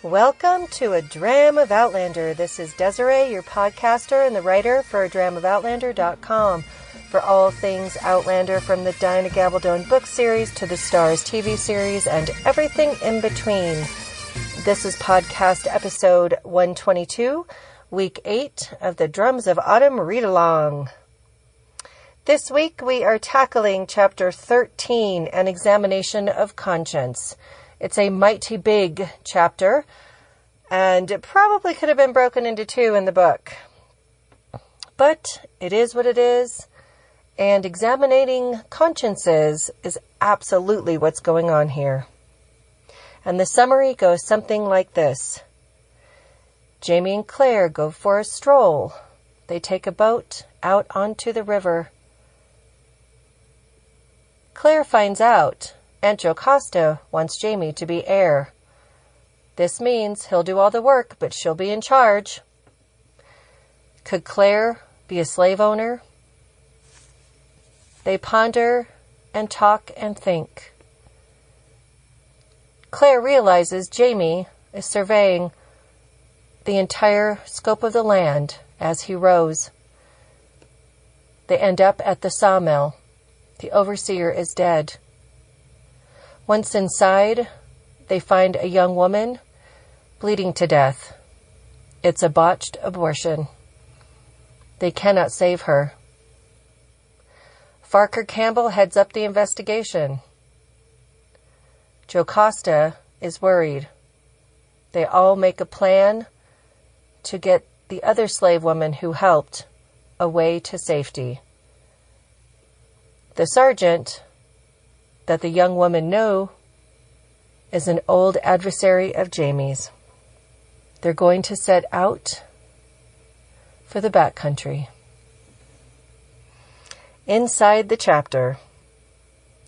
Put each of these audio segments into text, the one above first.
Welcome to A Dram of Outlander. This is Desiree, your podcaster and the writer for ADramOfOutlander.com for all things Outlander, from the Diana Gabaldon book series to the Stars TV series and everything in between. This is podcast episode 122, week 8 of the Drums of Autumn read-along. This week we are tackling chapter 13, An Examination of Conscience. It's a mighty big chapter, and it probably could have been broken into two in the book. But it is what it is, and examining consciences is absolutely what's going on here. And the summary goes something like this. Jamie and Claire go for a stroll. They take a boat out onto the river. Claire finds out Aunt Jocasta wants Jamie to be heir. This means he'll do all the work, but she'll be in charge. Could Claire be a slave owner? They ponder and talk and think. Claire realizes Jamie is surveying the entire scope of the land as he rows. They end up at the sawmill. The overseer is dead. Once inside, they find a young woman bleeding to death. It's a botched abortion. They cannot save her. Farquhar Campbell heads up the investigation. Jocasta is worried. They all make a plan to get the other slave woman who helped away to safety. The sergeant that the young woman knew is an old adversary of Jamie's. They're going to set out for the backcountry. Inside the chapter,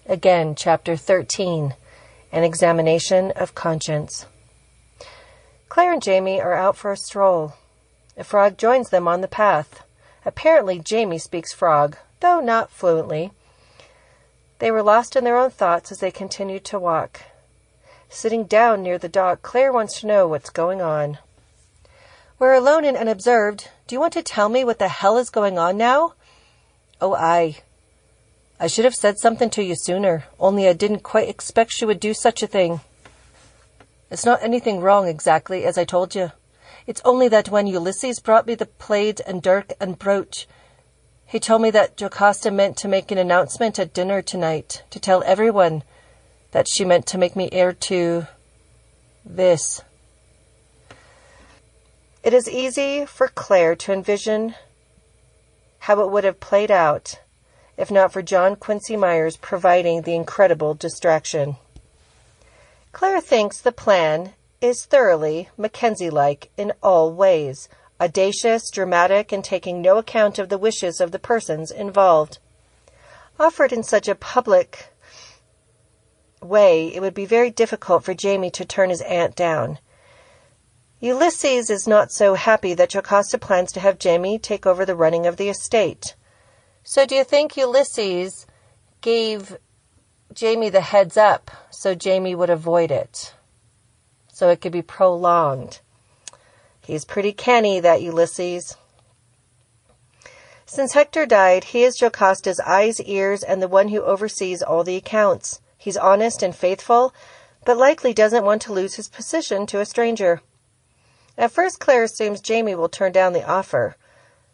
again, chapter 13, An Examination of Conscience. Claire and Jamie are out for a stroll. A frog joins them on the path. Apparently, Jamie speaks frog, though not fluently. They were lost in their own thoughts as they continued to walk. Sitting down near the dog, Claire wants to know what's going on. We're alone and unobserved. Do you want to tell me what the hell is going on now? Oh, I should have said something to you sooner, only I didn't quite expect she would do such a thing. It's not anything wrong exactly, as I told you. It's only that when Ulysses brought me the plaid and dirk and brooch, he told me that Jocasta meant to make an announcement at dinner tonight to tell everyone that she meant to make me heir to this. It is easy for Claire to envision how it would have played out if not for John Quincy Myers providing the incredible distraction. Claire thinks the plan is thoroughly MacKenzie-like in all ways, audacious, dramatic, and taking no account of the wishes of the persons involved. Offered in such a public way, it would be very difficult for Jamie to turn his aunt down. Ulysses is not so happy that Jocasta plans to have Jamie take over the running of the estate. So do you think Ulysses gave Jamie the heads up so Jamie would avoid it, so it could be prolonged? He's pretty canny, that Ulysses. Since Hector died, he is Jocasta's eyes, ears, and the one who oversees all the accounts. He's honest and faithful, but likely doesn't want to lose his position to a stranger. At first, Claire assumes Jamie will turn down the offer,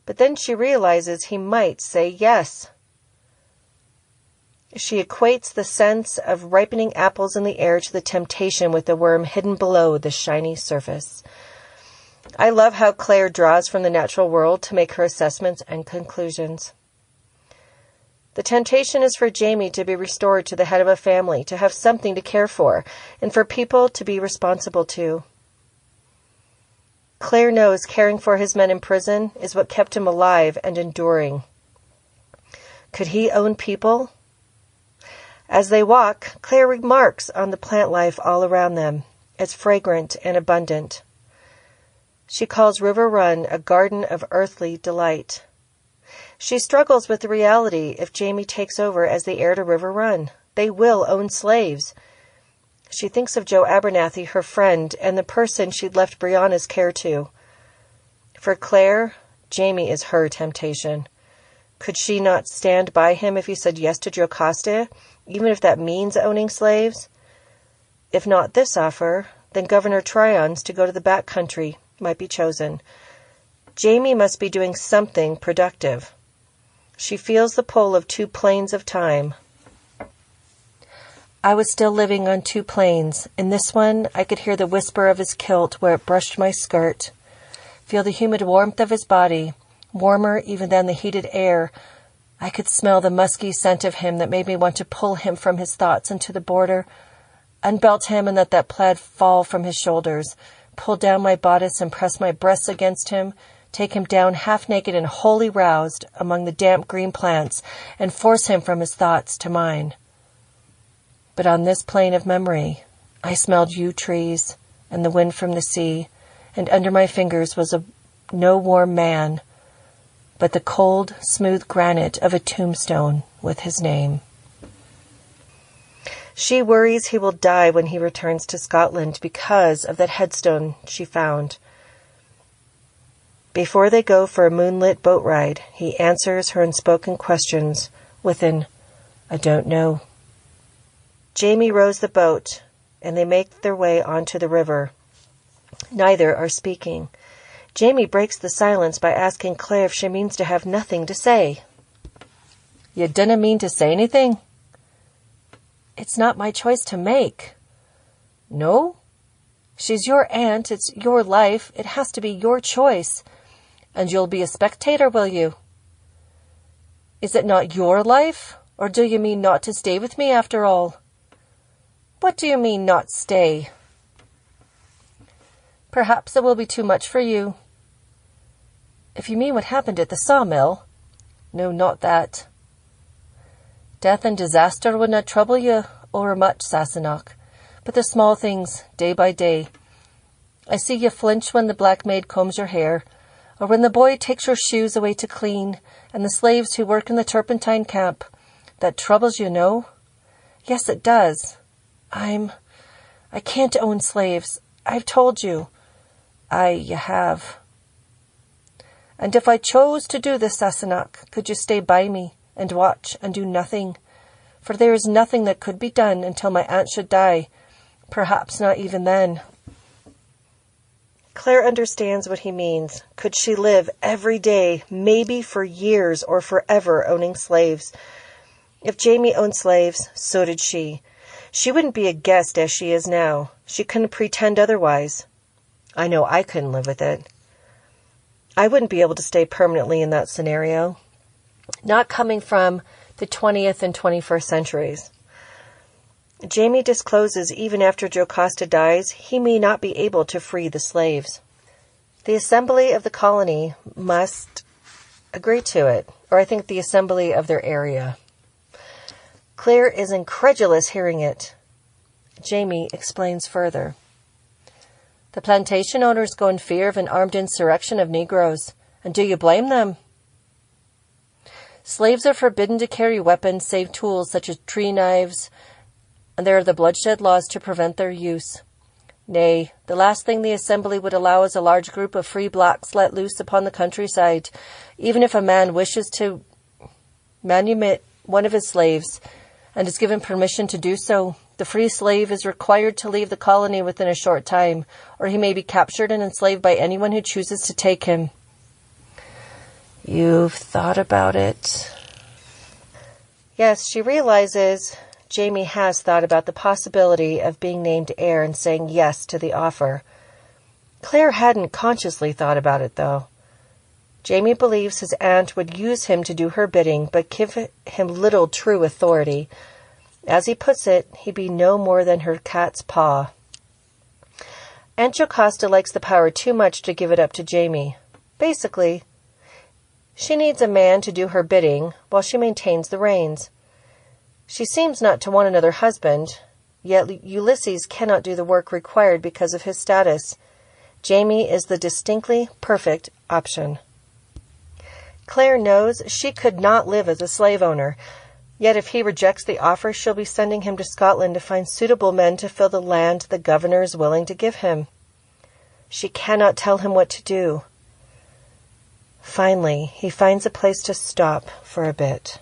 but then she realizes he might say yes. She equates the sense of ripening apples in the air to the temptation with the worm hidden below the shiny surface. I love how Claire draws from the natural world to make her assessments and conclusions. The temptation is for Jamie to be restored to the head of a family, to have something to care for, and for people to be responsible to. Claire knows caring for his men in prison is what kept him alive and enduring. Could he own people? As they walk, Claire remarks on the plant life all around them, as fragrant and abundant. She calls River Run a garden of earthly delight. She struggles with the reality if Jamie takes over as the heir to River Run. They will own slaves. She thinks of Joe Abernathy, her friend, and the person she'd left Brianna's care to. For Claire, Jamie is her temptation. Could she not stand by him if he said yes to Jocasta, even if that means owning slaves? If not this offer, then Governor Tryon's to go to the back country might be chosen. Jamie must be doing something productive. She feels the pull of two planes of time. I was still living on two planes. In this one, I could hear the whisper of his kilt where it brushed my skirt, feel the humid warmth of his body, warmer even than the heated air. I could smell the musky scent of him that made me want to pull him from his thoughts into the border, unbelt him and let that plaid fall from his shoulders, pull down my bodice and press my breasts against him, take him down half naked and wholly roused among the damp green plants, and force him from his thoughts to mine. But on this plane of memory, I smelled yew trees and the wind from the sea, and under my fingers was no warm man, but the cold, smooth granite of a tombstone with his name. She worries he will die when he returns to Scotland because of that headstone she found. Before they go for a moonlit boat ride, he answers her unspoken questions with an, "I don't know." Jamie rows the boat, and they make their way onto the river. Neither are speaking. Jamie breaks the silence by asking Claire if she means to have nothing to say. "You dinna mean to say anything?" "It's not my choice to make." "No? She's your aunt. It's your life. It has to be your choice. And you'll be a spectator, will you?" "Is it not your life? Or do you mean not to stay with me after all?" "What do you mean, not stay?" "Perhaps it will be too much for you." "If you mean what happened at the sawmill." "No, not that." "Death and disaster would not trouble you o'er much, Sassenach, but the small things, day by day. I see you flinch when the black maid combs your hair, or when the boy takes your shoes away to clean, and the slaves who work in the turpentine camp. That troubles you, no?" "Yes, it does. I can't own slaves. I've told you." "Aye, you have." "And if I chose to do this, Sassenach, could you stay by me and watch and do nothing? For there is nothing that could be done until my aunt should die. Perhaps not even then." Claire understands what he means. Could she live every day, maybe for years or forever, owning slaves? If Jamie owned slaves, so did she. She wouldn't be a guest as she is now. She couldn't pretend otherwise. I know I couldn't live with it. I wouldn't be able to stay permanently in that scenario. Not coming from the 20th and 21st centuries. Jamie discloses even after Jocasta dies, he may not be able to free the slaves. The assembly of the colony must agree to it, or I think the assembly of their area. Claire is incredulous hearing it. Jamie explains further. "The plantation owners go in fear of an armed insurrection of Negroes, and do you blame them? Slaves are forbidden to carry weapons save tools such as tree knives, and there are the bloodshed laws to prevent their use. Nay, the last thing the assembly would allow is a large group of free blacks let loose upon the countryside, even if a man wishes to manumit one of his slaves and is given permission to do so. The free slave is required to leave the colony within a short time, or he may be captured and enslaved by anyone who chooses to take him." "You've thought about it?" Yes, she realizes Jamie has thought about the possibility of being named heir and saying yes to the offer. Claire hadn't consciously thought about it, though. Jamie believes his aunt would use him to do her bidding, but give him little true authority. As he puts it, he'd be no more than her cat's paw. Aunt Jocasta likes the power too much to give it up to Jamie. Basically, she needs a man to do her bidding while she maintains the reins. She seems not to want another husband, yet Ulysses cannot do the work required because of his status. Jamie is the distinctly perfect option. Claire knows she could not live as a slave owner, Yet if he rejects the offer, she'll be sending him to Scotland to find suitable men to fill the land the governor is willing to give him. She cannot tell him what to do. Finally, he finds a place to stop for a bit.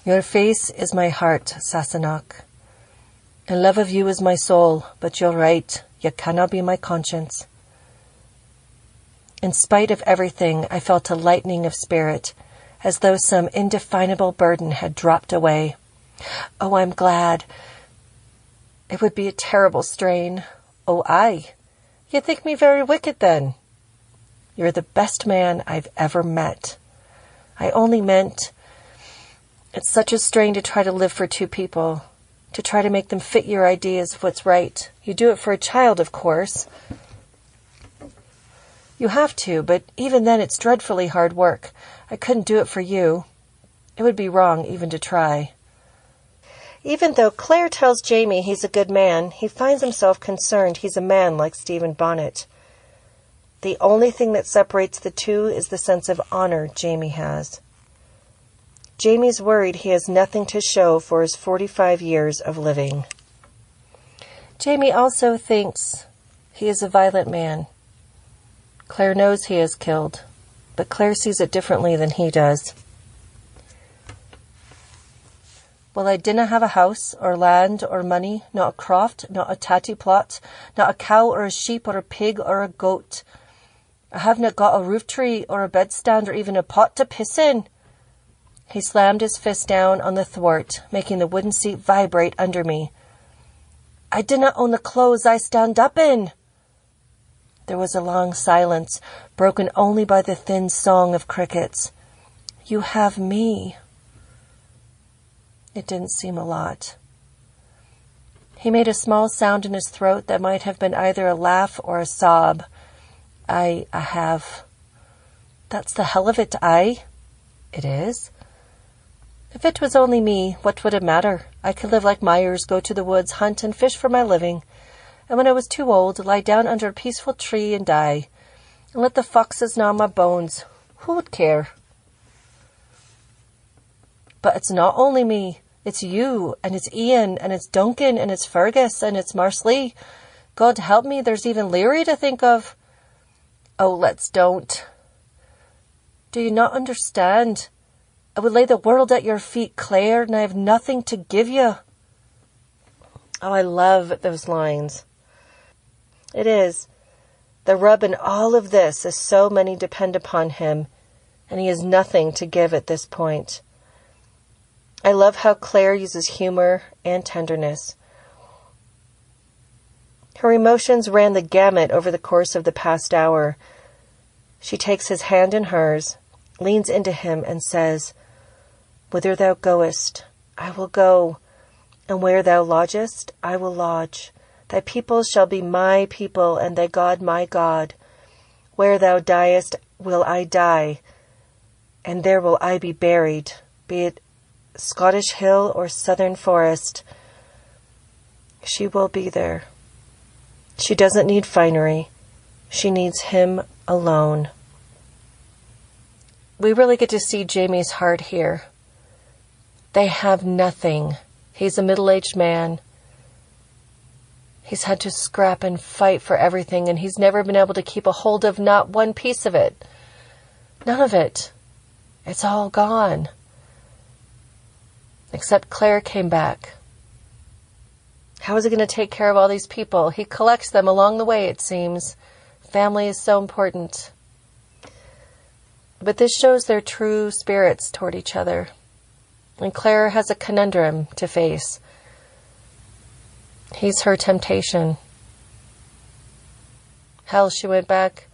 Your face is my heart, Sassenach, and love of you is my soul, but you're right, you cannot be my conscience. In spite of everything, I felt a lightening of spirit, as though some indefinable burden had dropped away. Oh, I'm glad. It would be a terrible strain. Oh, aye. You think me very wicked, then? You're the best man I've ever met. I only meant it's such a strain to try to live for two people, to try to make them fit your ideas of what's right. You do it for a child, of course. You have to, but even then it's dreadfully hard work. I couldn't do it for you. It would be wrong even to try. Even though Claire tells Jamie he's a good man, he finds himself concerned he's a man like Stephen Bonnet. The only thing that separates the two is the sense of honor Jamie has. Jamie's worried he has nothing to show for his 45 years of living. Jamie also thinks he is a violent man. Claire knows he is killed, but Claire sees it differently than he does. Well, I dinna have a house, or land, or money, not a croft, not a tatty plot, not a cow, or a sheep, or a pig, or a goat. I haven't got a roof tree, or a bedstand, or even a pot to piss in. He slammed his fist down on the thwart, making the wooden seat vibrate under me. I dinna own the clothes I stand up in. There was a long silence, broken only by the thin song of crickets. You have me. It didn't seem a lot. He made a small sound in his throat that might have been either a laugh or a sob. I have. That's the hell of it, aye? It is. If it was only me, what would it matter? I could live like Myers, go to the woods, hunt and fish for my living, and when I was too old, lie down under a peaceful tree and die, and let the foxes gnaw my bones. Who would care? But it's not only me. It's you, and it's Ian, and it's Duncan, and it's Fergus, and it's Marsley. God help me, there's even Leary to think of. Oh, let's don't. Do you not understand? I would lay the world at your feet, Claire, and I have nothing to give you. Oh, I love those lines. It is. The rub in all of this is so many depend upon him, and he has nothing to give at this point. I love how Claire uses humor and tenderness. Her emotions ran the gamut over the course of the past hour. She takes his hand in hers, leans into him, and says, Whither thou goest, I will go, and where thou lodgest, I will lodge. Thy people shall be my people, and thy God my God. Where thou diest will I die, and there will I be buried, be it Scottish hill or southern forest. She will be there. She doesn't need finery. She needs him alone. We really get to see Jamie's heart here. They have nothing. He's a middle-aged man. He's had to scrap and fight for everything, and he's never been able to keep a hold of not one piece of it. None of it. It's all gone. Except Claire came back. How is he going to take care of all these people? He collects them along the way, it seems. Family is so important. But this shows their true spirits toward each other. And Claire has a conundrum to face. He's her temptation. Hell, she went back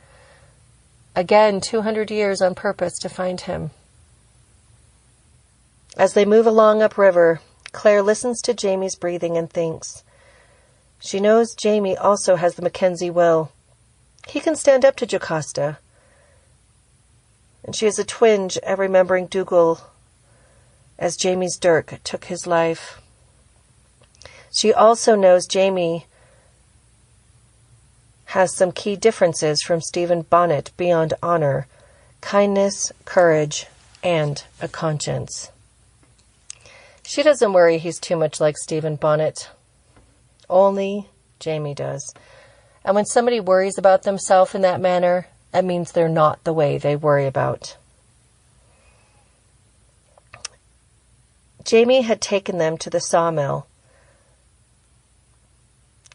again 200 years on purpose to find him. As they move along upriver, Claire listens to Jamie's breathing and thinks. She knows Jamie also has the MacKenzie will. He can stand up to Jocasta. And she has a twinge at remembering Dougal as Jamie's dirk took his life. She also knows Jamie has some key differences from Stephen Bonnet beyond honor, kindness, courage, and a conscience. She doesn't worry he's too much like Stephen Bonnet. Only Jamie does. And when somebody worries about themselves in that manner, it means they're not the way they worry about. Jamie had taken them to the sawmill.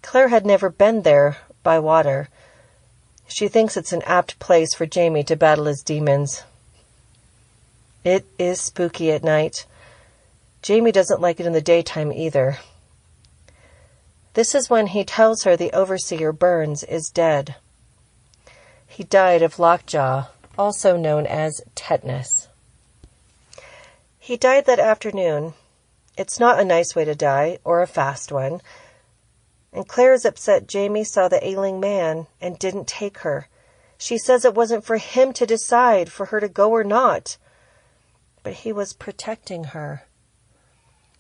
Claire had never been there by water. She thinks it's an apt place for Jamie to battle his demons. It is spooky at night. Jamie doesn't like it in the daytime either. This is when he tells her the overseer, Burns, is dead. He died of lockjaw, also known as tetanus. He died that afternoon. It's not a nice way to die, or a fast one. And Claire is upset Jamie saw the ailing man and didn't take her. She says it wasn't for him to decide for her to go or not. But he was protecting her.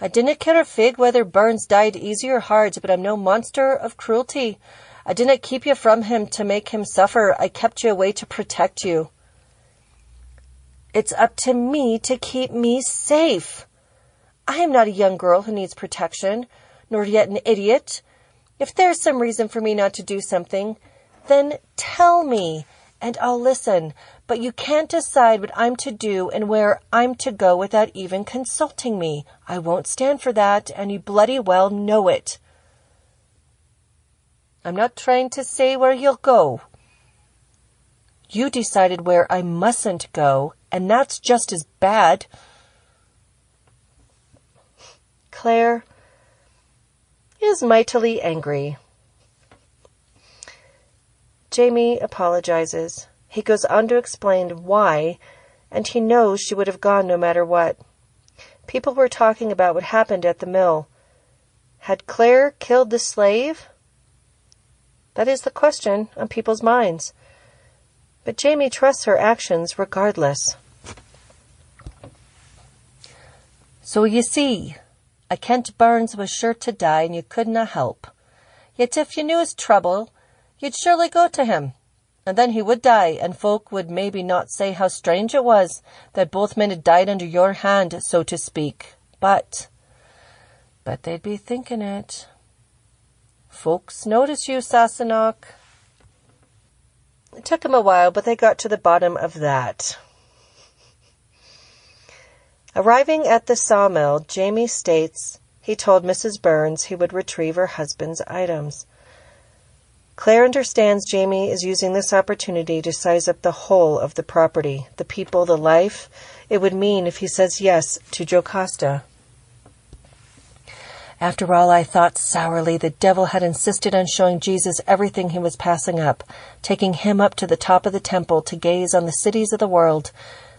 I dinna care a fig whether Burns died easy or hard, but I'm no monster of cruelty. I didnna keep you from him to make him suffer. I kept you away to protect you. It's up to me to keep me safe. I am not a young girl who needs protection, nor yet an idiot. If there's some reason for me not to do something, then tell me, and I'll listen. But you can't decide what I'm to do and where I'm to go without even consulting me. I won't stand for that, and you bloody well know it. I'm not trying to say where you'll go. You decided where I mustn't go, and that's just as bad. Claire is mightily angry. Jamie apologizes. He goes on to explain why, and he knows she would have gone no matter what. People were talking about what happened at the mill. Had Claire killed the slave? That is the question on people's minds. But Jamie trusts her actions regardless. So you see, a Kent Burns was sure to die and you couldna help. Yet if you knew his trouble, you'd surely go to him. And then he would die, and folk would maybe not say how strange it was that both men had died under your hand, so to speak. But they'd be thinking it. Folks notice you, Sassenach. It took him a while, but they got to the bottom of that. Arriving at the sawmill, Jamie states he told Mrs. Burns he would retrieve her husband's items. Claire understands Jamie is using this opportunity to size up the whole of the property, the people, the life it would mean if he says yes to Jocasta. After all, I thought sourly, the devil had insisted on showing Jesus everything he was passing up, taking him up to the top of the temple to gaze on the cities of the world.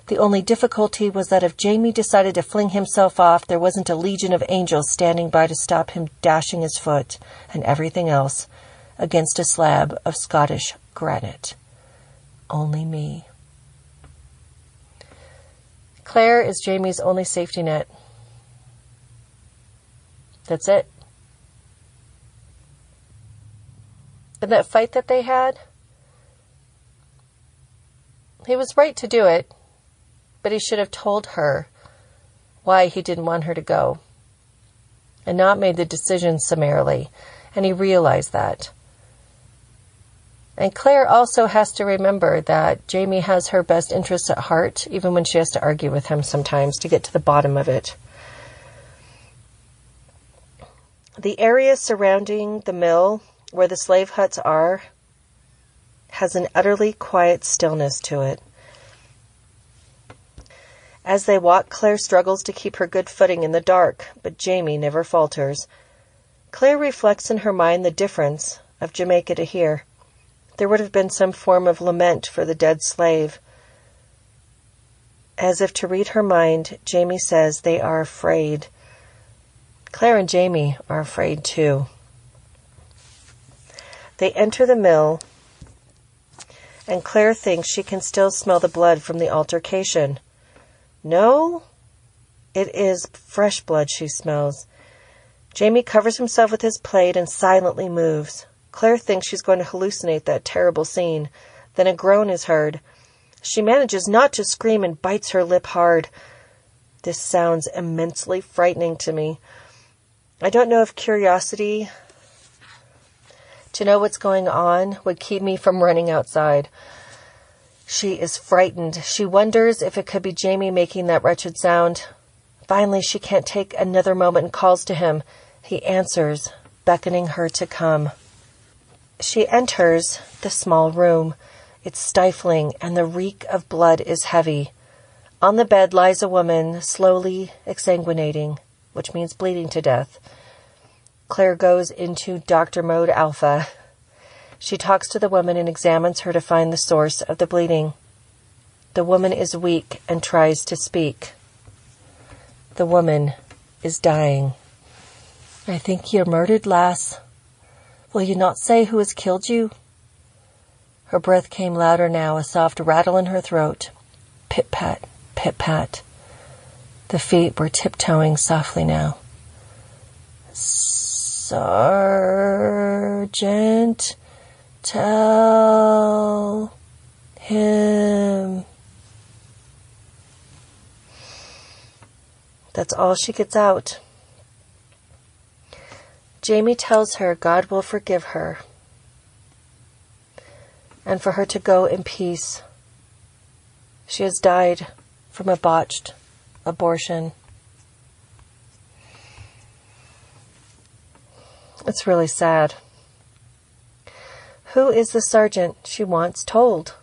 The only difficulty was that if Jamie decided to fling himself off, there wasn't a legion of angels standing by to stop him dashing his foot and everything else against a slab of Scottish granite. Only me. Claire is Jamie's only safety net. That's it. And that fight that they had, he was right to do it, but he should have told her why he didn't want her to go and not made the decision summarily, and he realized that. And Claire also has to remember that Jamie has her best interests at heart, even when she has to argue with him sometimes to get to the bottom of it. The area surrounding the mill, where the slave huts are, has an utterly quiet stillness to it. As they walk, Claire struggles to keep her good footing in the dark, but Jamie never falters. Claire reflects in her mind the difference of Jamaica to here. There would have been some form of lament for the dead slave. As if to read her mind, Jamie says they are afraid. Claire and Jamie are afraid too. They enter the mill, and Claire thinks she can still smell the blood from the altercation. No, it is fresh blood she smells. Jamie covers himself with his plate and silently moves. Claire thinks she's going to hallucinate that terrible scene. Then a groan is heard. She manages not to scream and bites her lip hard. This sounds immensely frightening to me. I don't know if curiosity to know what's going on would keep me from running outside. She is frightened. She wonders if it could be Jamie making that wretched sound. Finally, she can't take another moment and calls to him. He answers, beckoning her to come. She enters the small room. It's stifling, and the reek of blood is heavy. On the bed lies a woman, slowly exsanguinating, which means bleeding to death. Claire goes into Doctor Mode Alpha. She talks to the woman and examines her to find the source of the bleeding. The woman is weak and tries to speak. The woman is dying. "I think you're murdered, lass. Will you not say who has killed you?" Her breath came louder now, a soft rattle in her throat. Pit-pat, pit-pat. The feet were tiptoeing softly now. "Sergeant, tell him." That's all she gets out. Jamie tells her God will forgive her and for her to go in peace. She has died from a botched abortion. It's really sad. Who is the sergeant she wants told?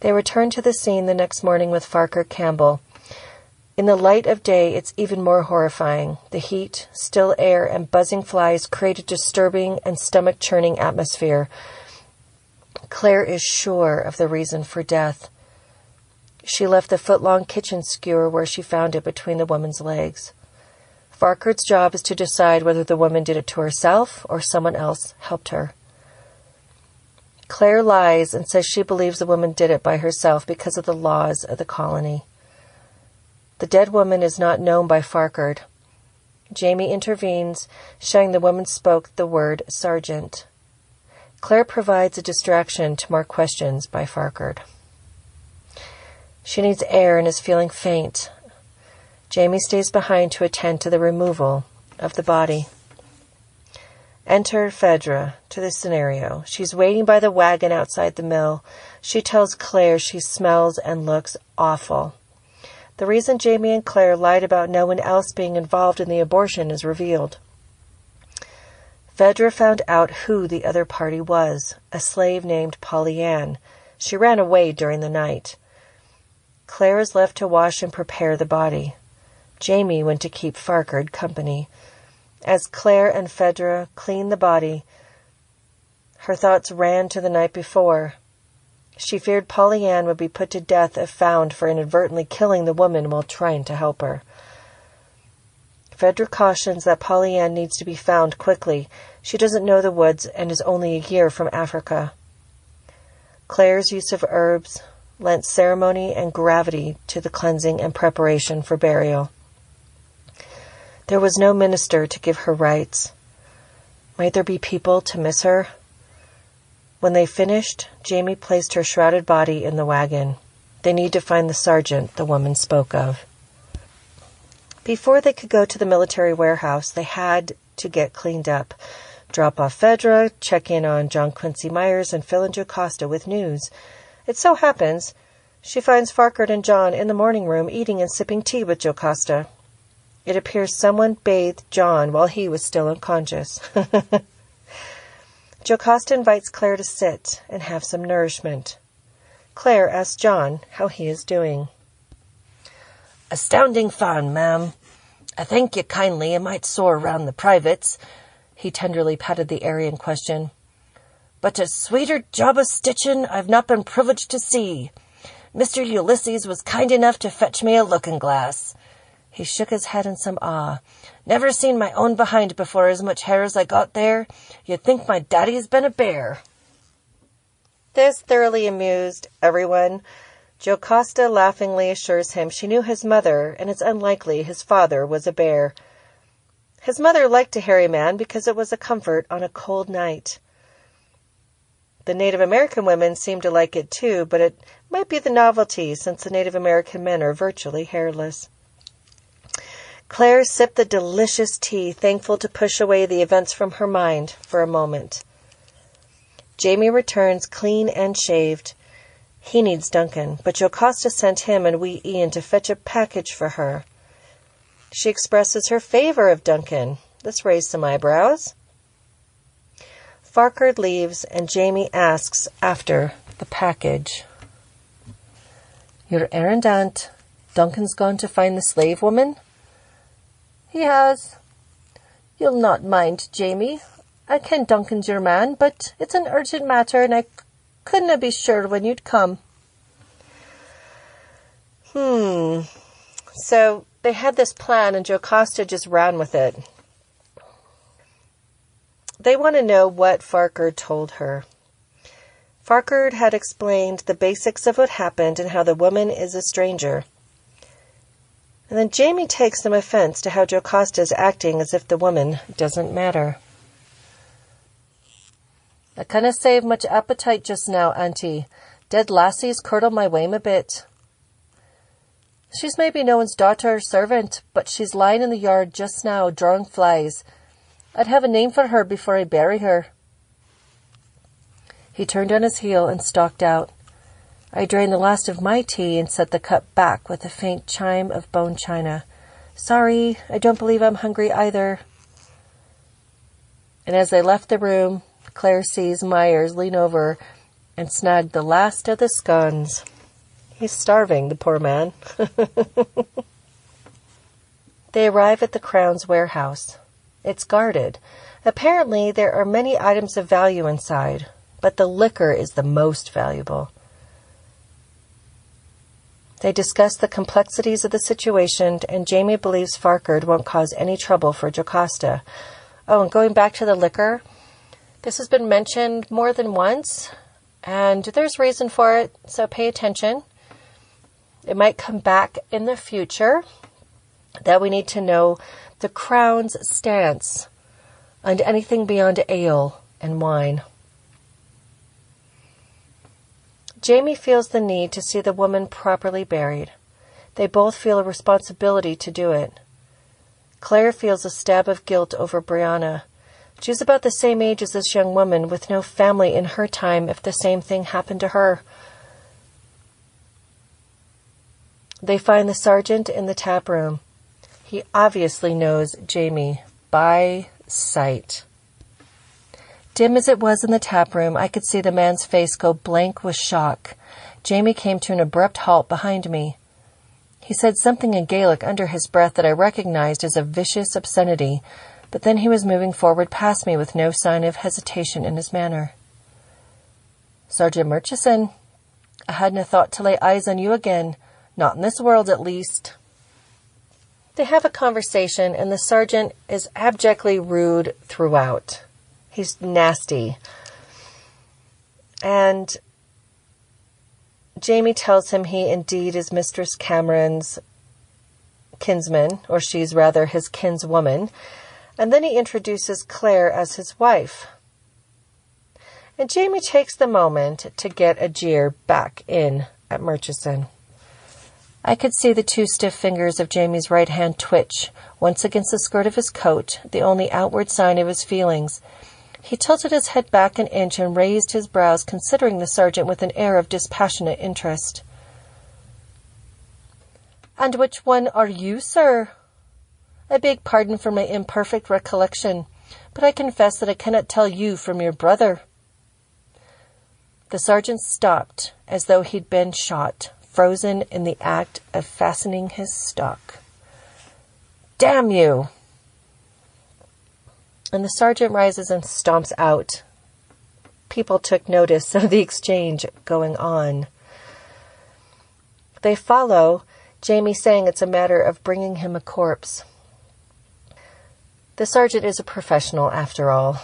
They return to the scene the next morning with Farquhar Campbell. In the light of day, it's even more horrifying. The heat, still air, and buzzing flies create a disturbing and stomach-churning atmosphere. Claire is sure of the reason for death. She left the foot-long kitchen skewer where she found it between the woman's legs. Farquhar's job is to decide whether the woman did it to herself or someone else helped her. Claire lies and says she believes the woman did it by herself because of the laws of the colony. The dead woman is not known by Farquhar. Jamie intervenes, showing the woman spoke the word sergeant. Claire provides a distraction to more questions by Farquhar. She needs air and is feeling faint. Jamie stays behind to attend to the removal of the body. Enter Phaedra to this scenario. She's waiting by the wagon outside the mill. She tells Claire she smells and looks awful. The reason Jamie and Claire lied about no one else being involved in the abortion is revealed. Phaedra found out who the other party was, a slave named Pollyann. She ran away during the night. Claire is left to wash and prepare the body. Jamie went to keep Farquhar company. As Claire and Phaedra cleaned the body, her thoughts ran to the night before. She feared Pollyann would be put to death if found for inadvertently killing the woman while trying to help her. Phaedra cautions that Pollyann needs to be found quickly. She doesn't know the woods and is only a year from Africa. Claire's use of herbs lent ceremony and gravity to the cleansing and preparation for burial. There was no minister to give her rites. Might there be people to miss her? When they finished, Jamie placed her shrouded body in the wagon. They need to find the sergeant the woman spoke of. Before they could go to the military warehouse, they had to get cleaned up, drop off Phaedra, check in on John Quincy Myers, and fill in Jocasta with news. It so happens she finds Farquhar and John in the morning room eating and sipping tea with Jocasta. It appears someone bathed John while he was still unconscious. Jocasta invites Claire to sit and have some nourishment. Claire asks John how he is doing. "Astounding fun, ma'am. I thank you kindly. I might soar round the privates." He tenderly patted the area in question. "But a sweeter job of stitching I've not been privileged to see. Mr. Ulysses was kind enough to fetch me a looking-glass." He shook his head in some awe. "Never seen my own behind before as much hair as I got there. You'd think my daddy has been a bear." This thoroughly amused everyone. Jocasta laughingly assures him she knew his mother, and it's unlikely his father was a bear. His mother liked a hairy man because it was a comfort on a cold night. The Native American women seemed to like it too, but it Might be the novelty, since the Native American men are virtually hairless. Claire sipped the delicious tea, thankful to push away the events from her mind for a moment. Jamie returns clean and shaved. He needs Duncan, but Jocasta sent him and wee Ian to fetch a package for her. She expresses her favor of Duncan. This raised some eyebrows. Farquhar leaves, and Jamie asks after the package. Your errand aunt, Duncan's gone to find the slave woman? He has. You'll not mind, Jamie. I ken Duncan's your man, but it's an urgent matter, and I couldna be sure when you'd come. So they had this plan, and Jocasta just ran with it. They want to know what Farquhar told her. Farquhar had explained the basics of what happened and how the woman is a stranger. And then Jamie takes some offense to how Jocasta is acting as if the woman doesn't matter. I canna save much appetite just now, Auntie. Dead lassies curdle my wame a bit. She's maybe no one's daughter or servant, but she's lying in the yard just now, drawing flies. I'd have a name for her before I bury her. He turned on his heel and stalked out. I drained the last of my tea and set the cup back with a faint chime of bone china. Sorry, I don't believe I'm hungry either. And as they left the room, Claire sees Myers lean over and snag the last of the scones. He's starving, the poor man. They arrive at the Crown's warehouse. It's guarded. Apparently, there are many items of value inside, but the liquor is the most valuable. They discuss the complexities of the situation, and Jamie believes Farquhar won't cause any trouble for Jocasta. Oh, and going back to the liquor, this has been mentioned more than once, and there's reason for it, so pay attention. It might come back in the future that we need to know the Crown's stance on anything beyond ale and wine. Jamie feels the need to see the woman properly buried. They both feel a responsibility to do it. Claire feels a stab of guilt over Brianna. She's about the same age as this young woman, with no family in her time if the same thing happened to her. They find the sergeant in the tap room. He obviously knows Jamie by sight. Dim as it was in the tap room, I could see the man's face go blank with shock. Jamie came to an abrupt halt behind me. He said something in Gaelic under his breath that I recognized as a vicious obscenity, but then he was moving forward past me with no sign of hesitation in his manner. Sergeant Murchison, I hadna thought to lay eyes on you again, not in this world at least. They have a conversation, and the sergeant is abjectly rude throughout. He's nasty. And Jamie tells him he indeed is Mistress Cameron's kinsman, or she's rather his kinswoman. And then he introduces Claire as his wife. And Jamie takes the moment to get a jeer back in at Murchison. I could see the two stiff fingers of Jamie's right hand twitch, once against the skirt of his coat, the only outward sign of his feelings. He tilted his head back an inch and raised his brows, considering the sergeant with an air of dispassionate interest. And which one are you, sir? I beg pardon for my imperfect recollection, but I confess that I cannot tell you from your brother. The sergeant stopped, as though he'd been shot, frozen in the act of fastening his stock. Damn you! And the sergeant rises and stomps out. People took notice of the exchange going on. They follow, Jamie saying it's a matter of bringing him a corpse. The sergeant is a professional, after all.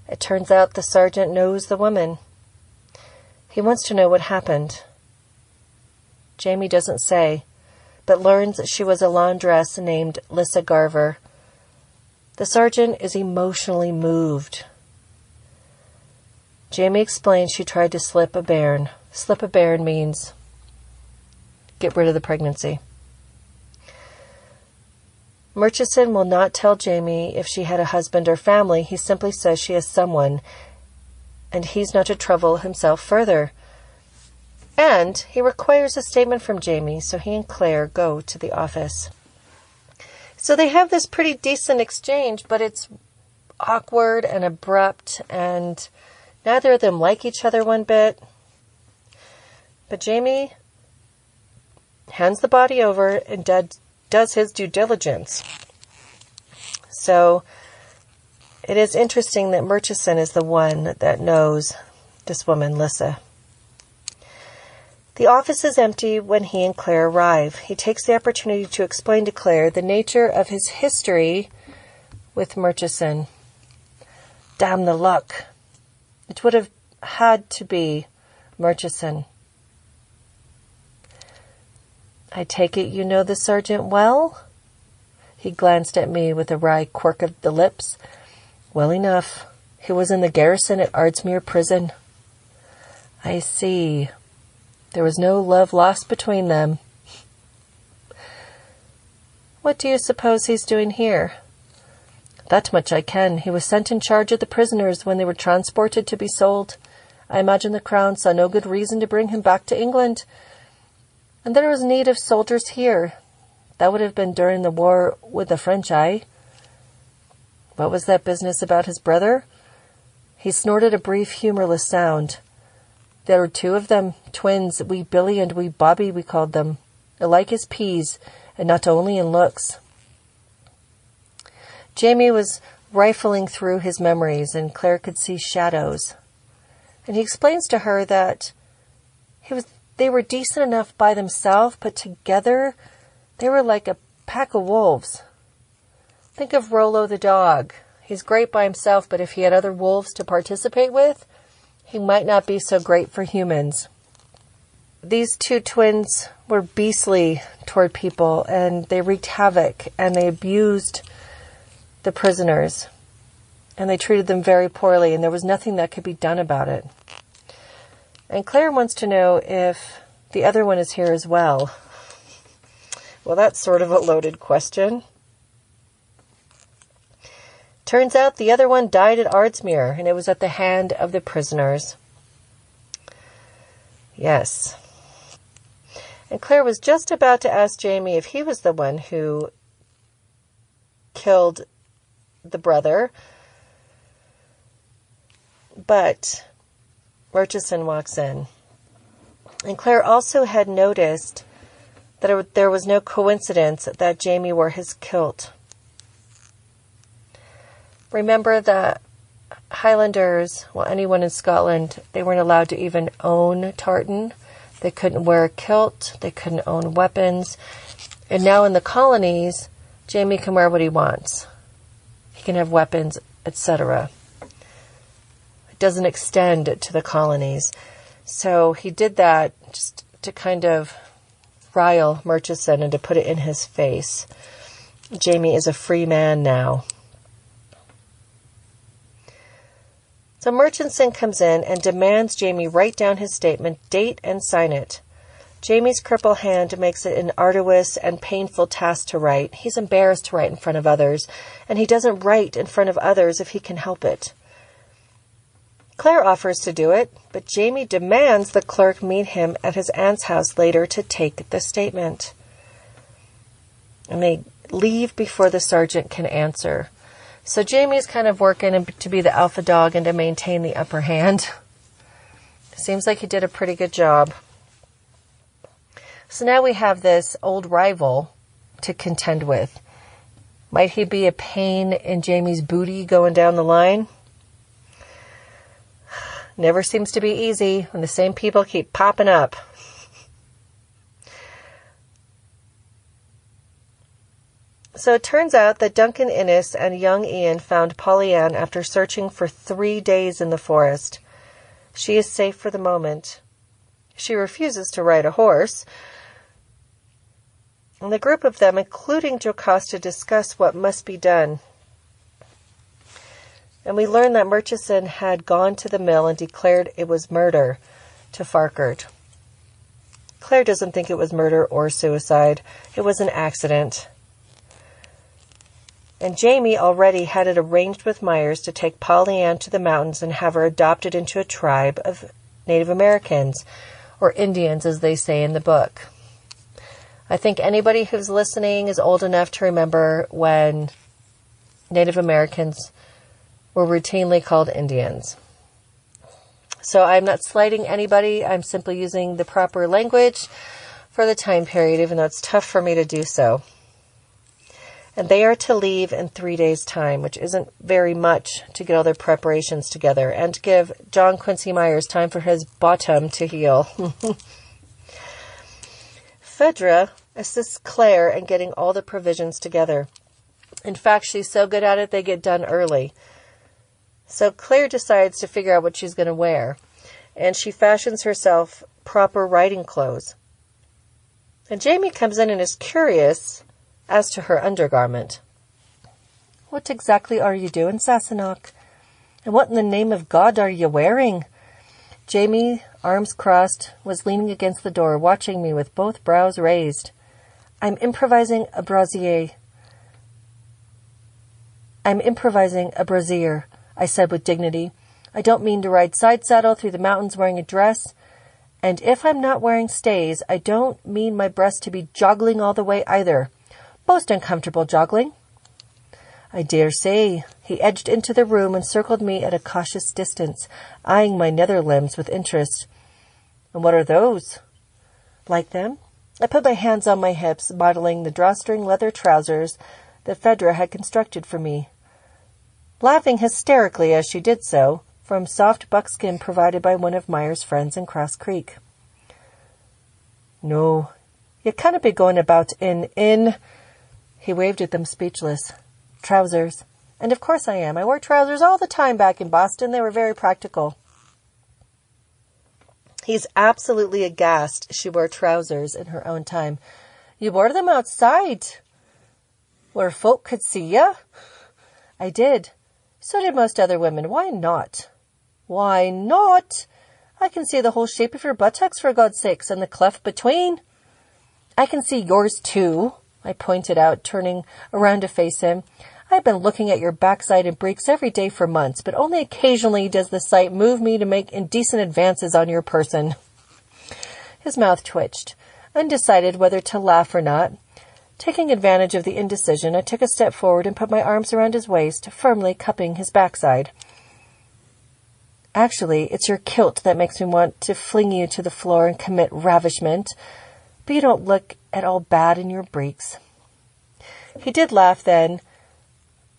It turns out the sergeant knows the woman. He wants to know what happened. Jamie doesn't say, but learns she was a laundress named Lissa Garver. The sergeant is emotionally moved. Jamie explains she tried to slip a bairn, Slip of Baron means get rid of the pregnancy. Murchison will not tell Jamie if she had a husband or family. He simply says she has someone, and he's not to trouble himself further. And he requires a statement from Jamie, so he and Claire go to the office. So they have this pretty decent exchange, but it's awkward and abrupt, and neither of them like each other one bit. But Jamie hands the body over and does his due diligence. So it is interesting that Murchison is the one that knows this woman, Lissa. The office is empty when he and Claire arrive. He takes the opportunity to explain to Claire the nature of his history with Murchison. Damn the luck. It would have had to be Murchison. I take it you know the sergeant well? He glanced at me with a wry quirk of the lips. Well enough. He was in the garrison at Ardsmuir prison. I see. There was no love lost between them. What do you suppose he's doing here? That much I ken. He was sent in charge of the prisoners when they were transported to be sold. I imagine the Crown saw no good reason to bring him back to England. And there was need of soldiers here. That would have been during the war with the French, aye? What was that business about his brother? He snorted a brief, humorless sound. There were two of them, twins, wee Billy and wee Bobby, we called them, alike as peas, and not only in looks. Jamie was rifling through his memories, and Claire could see shadows. And he explains to her that they were decent enough by themselves, but together they were like a pack of wolves. Think of Rollo the dog. He's great by himself, but if he had other wolves to participate with, he might not be so great for humans. These two twins were beastly toward people, and they wreaked havoc, and they abused the prisoners, and they treated them very poorly, and there was nothing that could be done about it. And Claire wants to know if the other one is here as well. Well, that's sort of a loaded question. Turns out the other one died at Ardsmuir, and it was at the hand of the prisoners. Yes. And Claire was just about to ask Jamie if he was the one who killed the brother, but Murchison walks in. And Claire also had noticed that there was no coincidence that Jamie wore his kilt. Remember that Highlanders, well, anyone in Scotland, they weren't allowed to even own tartan. They couldn't wear a kilt. They couldn't own weapons. And now in the colonies, Jamie can wear what he wants. He can have weapons, etc. It doesn't extend to the colonies. So he did that just to kind of rile Murchison and to put it in his face. Jamie is a free man now. So Murchison comes in and demands Jamie write down his statement, date, and sign it. Jamie's crippled hand makes it an arduous and painful task to write. He's embarrassed to write in front of others, and he doesn't write in front of others if he can help it. Claire offers to do it, but Jamie demands the clerk meet him at his aunt's house later to take the statement. And they leave before the sergeant can answer. So Jamie's kind of working to be the alpha dog and to maintain the upper hand. Seems like he did a pretty good job. So now we have this old rival to contend with. Might he be a pain in Jamie's booty going down the line? Never seems to be easy when the same people keep popping up. So it turns out that Duncan Innes and young Ian found Pollyann after searching for 3 days in the forest. She is safe for the moment. She refuses to ride a horse. And the group of them, including Jocasta, discuss what must be done. And we learn that Murchison had gone to the mill and declared it was murder. to Farkert. Claire doesn't think it was murder or suicide. It was an accident. And Jamie already had it arranged with Myers to take Polly Ann to the mountains and have her adopted into a tribe of Native Americans, or Indians as they say in the book. I think anybody who's listening is old enough to remember when Native Americans were routinely called Indians. So I'm not slighting anybody. I'm simply using the proper language for the time period, even though it's tough for me to do so. And they are to leave in 3 days' time, which isn't very much to get all their preparations together and to give John Quincy Myers time for his bottom to heal. Phaedra assists Claire in getting all the provisions together. In fact, she's so good at it, they get done early. So Claire decides to figure out what she's going to wear, and she fashions herself proper riding clothes. And Jamie comes in and is curious as to her undergarment. "What exactly are you doing, Sassenach? And what in the name of God are you wearing?" Jamie, arms crossed, was leaning against the door, watching me with both brows raised. I'm improvising a brazier, I said with dignity. "I don't mean to ride side saddle through the mountains wearing a dress. And if I'm not wearing stays, I don't mean my breast to be joggling all the way either. Most uncomfortable joggling." "I dare say." He edged into the room and circled me at a cautious distance, eyeing my nether limbs with interest. "And what are those?" "Like them?" I put my hands on my hips, modeling the drawstring leather trousers that Phaedra had constructed for me, laughing hysterically as she did so, from soft buckskin provided by one of Myers' friends in Cross Creek. "No, you can't be going about in..." He waved at them speechless. "Trousers. And of course I am. I wore trousers all the time back in Boston. They were very practical." He's absolutely aghast she wore trousers in her own time. "You wore them outside, where folk could see ya?" "I did. So did most other women. Why not?" "Why not? I can see the whole shape of your buttocks, for God's sakes, and the cleft between." "I can see yours too," I pointed out, turning around to face him. "I've been looking at your backside and breeks every day for months, but only occasionally does the sight move me to make indecent advances on your person." His mouth twitched, undecided whether to laugh or not. Taking advantage of the indecision, I took a step forward and put my arms around his waist, firmly cupping his backside. "Actually, it's your kilt that makes me want to fling you to the floor and commit ravishment. But you don't look at all bad in your breeks." He did laugh then,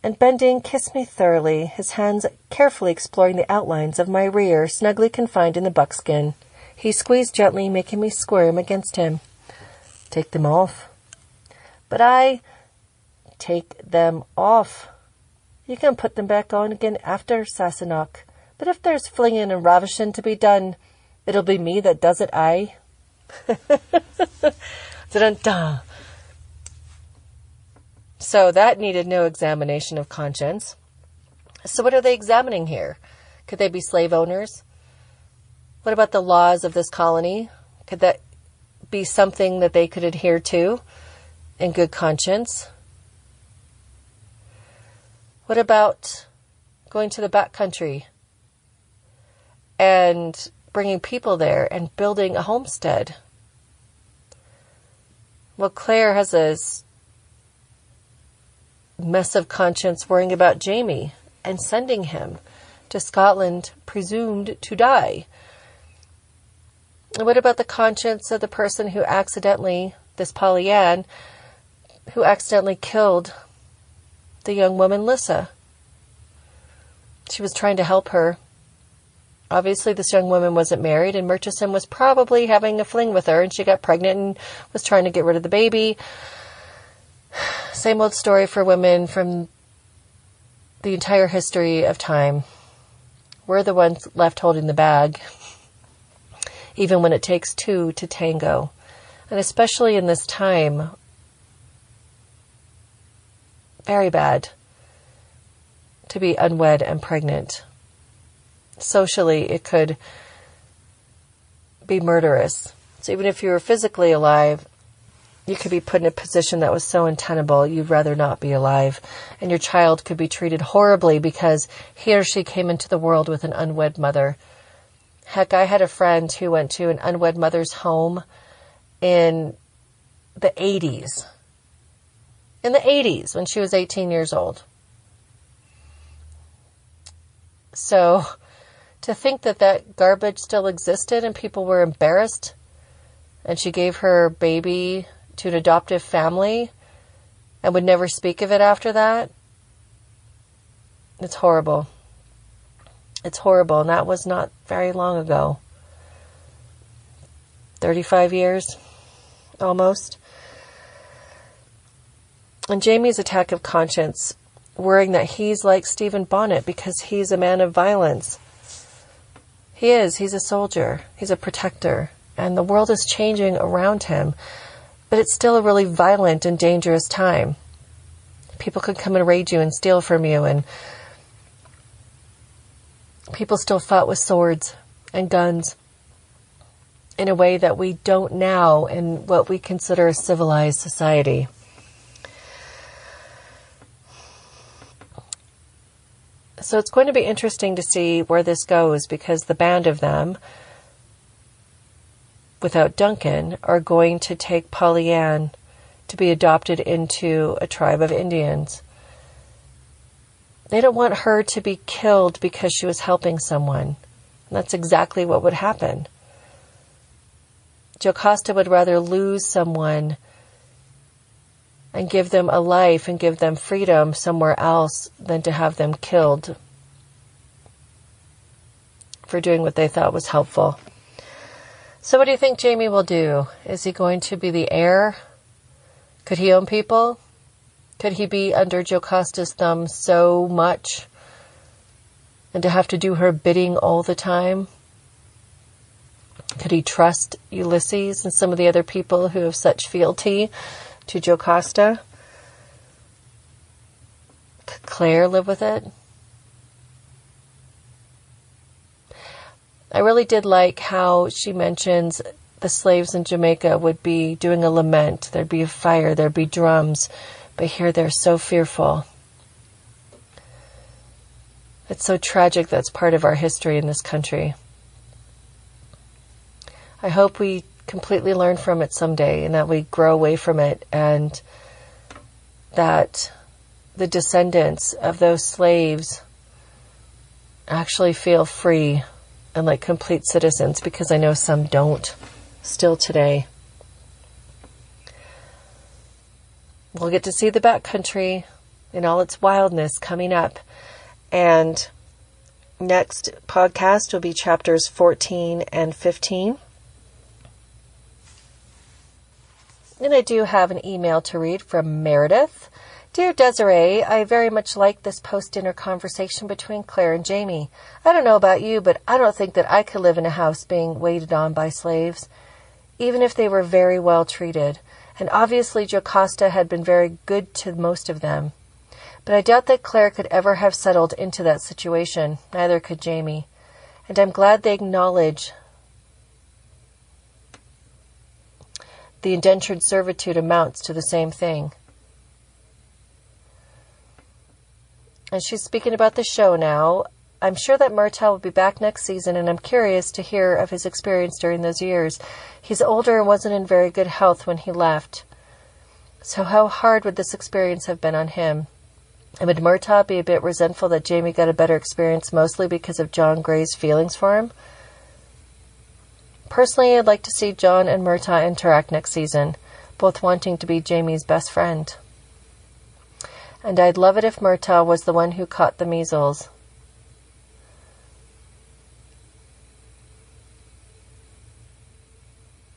and bending, kissed me thoroughly, his hands carefully exploring the outlines of my rear, snugly confined in the buckskin. He squeezed gently, making me squirm against him. "Take them off." "But I..." "Take them off. You can put them back on again after, Sassenach. But if there's flinging and ravishing to be done, it'll be me that does it, aye." Dun-dun-dun. So that needed no examination of conscience. So what are they examining here? Could they be slave owners? What about the laws of this colony? Could that be something that they could adhere to in good conscience? What about going to the backcountry and bringing people there and building a homestead? Well, Claire has a mess of conscience worrying about Jamie and sending him to Scotland, presumed to die. And what about the conscience of the person who accidentally, this Polly Ann, who accidentally killed the young woman, Lissa? She was trying to help her. Obviously, this young woman wasn't married, and Murchison was probably having a fling with her, and she got pregnant and was trying to get rid of the baby. Same old story for women from the entire history of time. We're the ones left holding the bag, even when it takes two to tango. And especially in this time, very bad to be unwed and pregnant. Socially, it could be murderous. So even if you were physically alive, you could be put in a position that was so untenable, you'd rather not be alive. And your child could be treated horribly because he or she came into the world with an unwed mother. Heck, I had a friend who went to an unwed mother's home in the 80s. In the 80s, when she was 18 years old. So, to think that that garbage still existed and people were embarrassed, and she gave her baby to an adoptive family and would never speak of it after that, it's horrible. It's horrible, and that was not very long ago. 35 years, almost. And Jamie's attack of conscience, worrying that he's like Stephen Bonnet because he's a man of violence. He is. He's a soldier. He's a protector. And the world is changing around him. But it's still a really violent and dangerous time. People could come and raid you and steal from you. And people still fought with swords and guns in a way that we don't now in what we consider a civilized society. So it's going to be interesting to see where this goes, because the band of them, without Duncan, are going to take Polly Ann to be adopted into a tribe of Indians. They don't want her to be killed because she was helping someone. And that's exactly what would happen. Jocasta would rather lose someone and give them a life and give them freedom somewhere else than to have them killed for doing what they thought was helpful. So what do you think Jamie will do? Is he going to be the heir? Could he own people? Could he be under Jocasta's thumb so much and to have to do her bidding all the time? Could he trust Ulysses and some of the other people who have such fealty to Jocasta? Could Claire live with it? I really did like how she mentions the slaves in Jamaica would be doing a lament. There'd be a fire, there'd be drums, but here they're so fearful. It's so tragic that's part of our history in this country. I hope we completely learn from it someday and that we grow away from it, and that the descendants of those slaves actually feel free and like complete citizens, because I know some don't still today. We'll get to see the backcountry in all its wildness coming up. And next podcast will be chapters 14 and 15. And I do have an email to read from Meredith. Dear Desiree, I very much like this post-dinner conversation between Claire and Jamie. I don't know about you, but I don't think that I could live in a house being waited on by slaves, even if they were very well treated. And obviously Jocasta had been very good to most of them. But I doubt that Claire could ever have settled into that situation. Neither could Jamie. And I'm glad they acknowledge the indentured servitude amounts to the same thing. And she's speaking about the show now. I'm sure that Murtaugh will be back next season, and I'm curious to hear of his experience during those years. He's older and wasn't in very good health when he left. So how hard would this experience have been on him? And would Murtaugh be a bit resentful that Jamie got a better experience mostly because of John Gray's feelings for him? Personally, I'd like to see John and Murtaugh interact next season, both wanting to be Jamie's best friend. And I'd love it if Murtaugh was the one who caught the measles.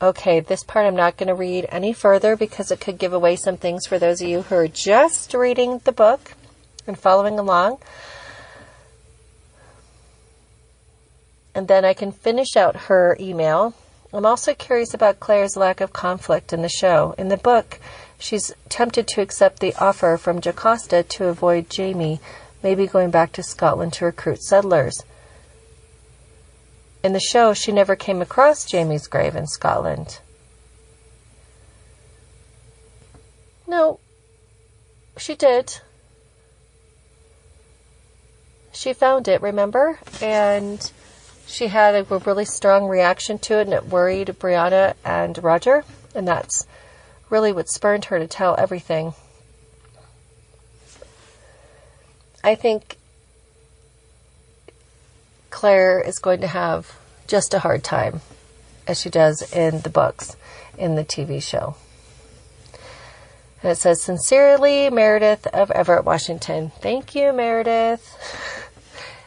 Okay, this part I'm not going to read any further because it could give away some things for those of you who are just reading the book and following along. And then I can finish out her email. I'm also curious about Claire's lack of conflict in the show. In the book, she's tempted to accept the offer from Jocasta to avoid Jamie, maybe going back to Scotland to recruit settlers. in the show, she never came across Jamie's grave in Scotland. No, she did. She found it, remember? And she had a really strong reaction to it, and it worried Brianna and Roger. And that's really what spurred her to tell everything. I think Claire is going to have just a hard time, as she does in the books, in the TV show. And it says, sincerely, Meredith of Everett, Washington. Thank you, Meredith.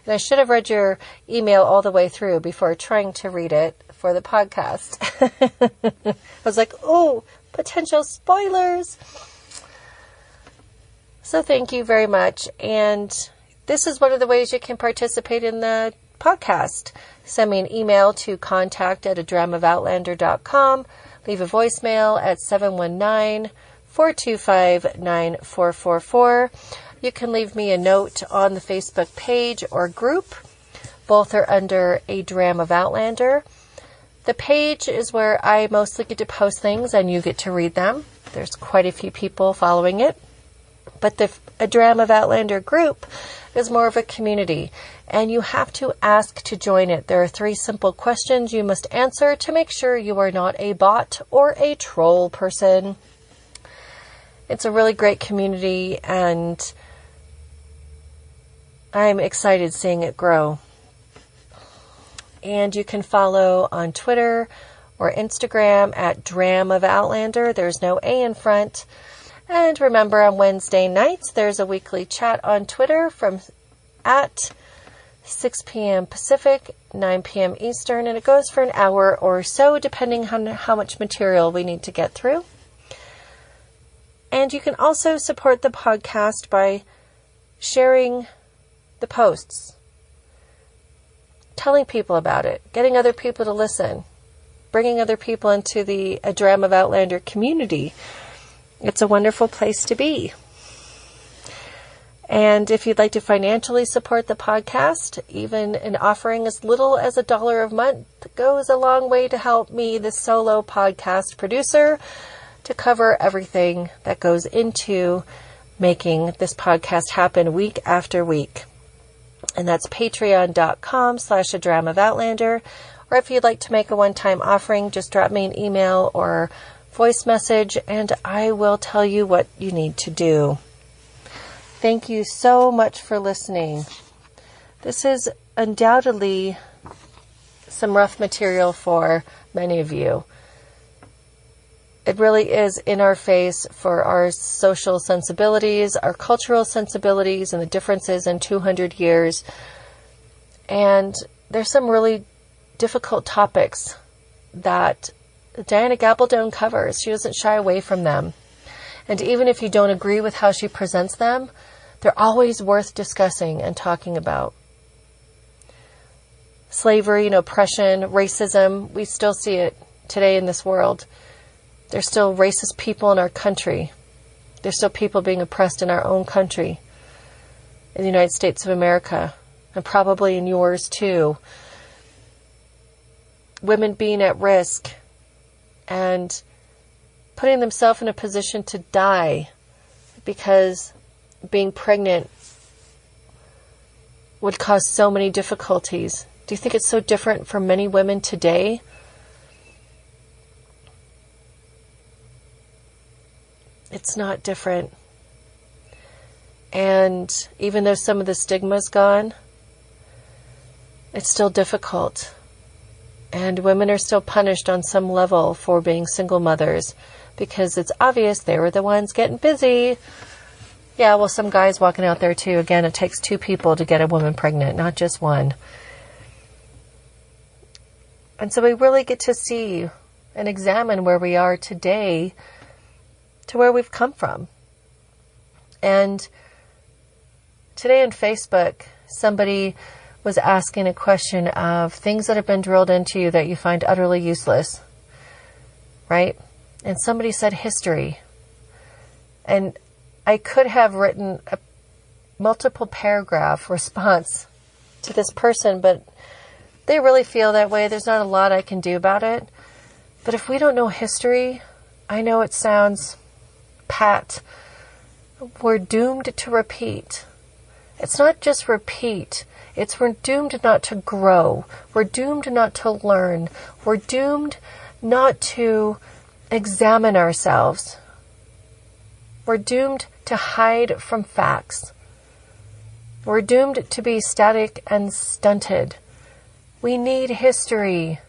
And I should have read your email all the way through before trying to read it for the podcast. I was like, oh, potential spoilers. So thank you very much. And this is one of the ways you can participate in the podcast. Send me an email to contact@adramofOutlander.com. Leave a voicemail at 719-425-9444. You can leave me a note on the Facebook page or group. Both are under A Dram of Outlander. The page is where I mostly get to post things and you get to read them. There's quite a few people following it. But the A Dram of Outlander group is more of a community, and you have to ask to join it. There are 3 simple questions you must answer to make sure you are not a bot or a troll person. It's a really great community, and I'm excited seeing it grow. And you can follow on Twitter or Instagram at Dram of Outlander. There's no A in front. And remember, on Wednesday nights, there's a weekly chat on Twitter from at 6 p.m. Pacific, 9 p.m. Eastern, and it goes for an hour or so, depending on how much material we need to get through. And you can also support the podcast by sharing the posts, telling people about it, getting other people to listen, bringing other people into the A Dram of Outlander community. It's a wonderful place to be. And if you'd like to financially support the podcast, even an offering as little as $1 a month goes a long way to help me, the solo podcast producer, to cover everything that goes into making this podcast happen week after week. And that's patreon.com/A Dram of Outlander. Or if you'd like to make a one-time offering, just drop me an email or voice message, and I will tell you what you need to do. Thank you so much for listening. This is undoubtedly some rough material for many of you. It really is in our face for our social sensibilities, our cultural sensibilities, and the differences in 200 years. And there's some really difficult topics that Diana Gabaldon covers. She doesn't shy away from them. And even if you don't agree with how she presents them, they're always worth discussing and talking about. Slavery and oppression, racism, we still see it today in this world. There's still racist people in our country. There's still people being oppressed in our own country, in the United States of America, and probably in yours too. Women being at risk and putting themselves in a position to die because being pregnant would cause so many difficulties. Do you think it's so different for many women today? It's not different. And even though some of the stigma's gone, it's still difficult. And women are still punished on some level for being single mothers because it's obvious they were the ones getting busy. Yeah, well, some guys walking out there too. Again, it takes 2 people to get a woman pregnant, not just one. And so we really get to see and examine where we are today to where we've come from. And today on Facebook, somebody was asking a question of things that have been drilled into you that you find utterly useless, right? And somebody said history. And I could have written a multiple paragraph response to this person, but they really feel that way. There's not a lot I can do about it. But if we don't know history, I know it sounds pat. We're doomed to repeat. It's not just repeat. It's we're doomed not to grow. We're doomed not to learn. We're doomed not to examine ourselves. We're doomed to hide from facts. We're doomed to be static and stunted. We need history.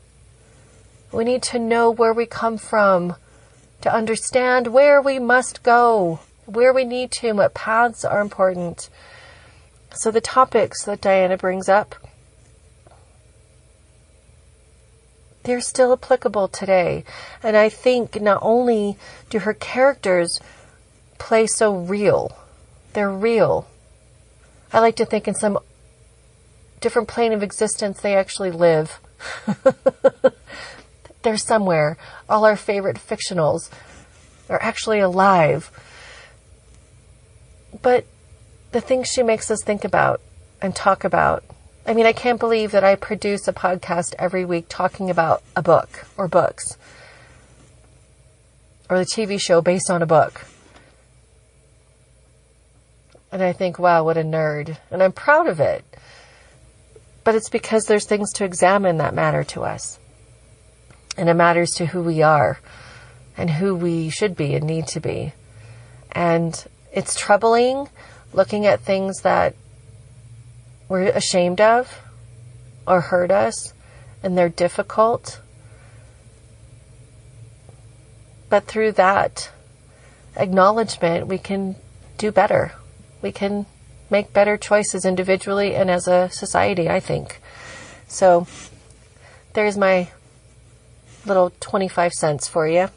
We need to know where we come from, to understand where we must go, where we need to, and what paths are important. So the topics that Diana brings up, they're still applicable today. And I think not only do her characters play so real, they're real. I like to think in some different plane of existence they actually live. They're somewhere. All our favorite fictionals are actually alive. But the things she makes us think about and talk about. I mean, I can't believe that I produce a podcast every week talking about a book or books. Or the TV show based on a book. And I think, wow, what a nerd. And I'm proud of it. But it's because there's things to examine that matter to us. And it matters to who we are and who we should be and need to be. And it's troubling looking at things that we're ashamed of or hurt us, and they're difficult. But through that acknowledgement, we can do better. We can make better choices individually and as a society, I think. So there's my little 25 cents for you.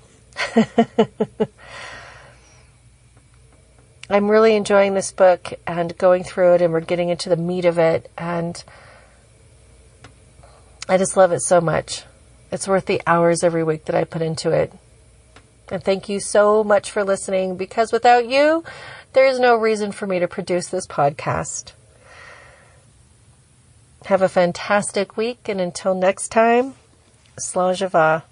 I'm really enjoying this book and going through it, and we're getting into the meat of it, and I just love it so much. It's worth the hours every week that I put into it. And thank you so much for listening, because without you, there is no reason for me to produce this podcast. Have a fantastic week, and until next time, slav.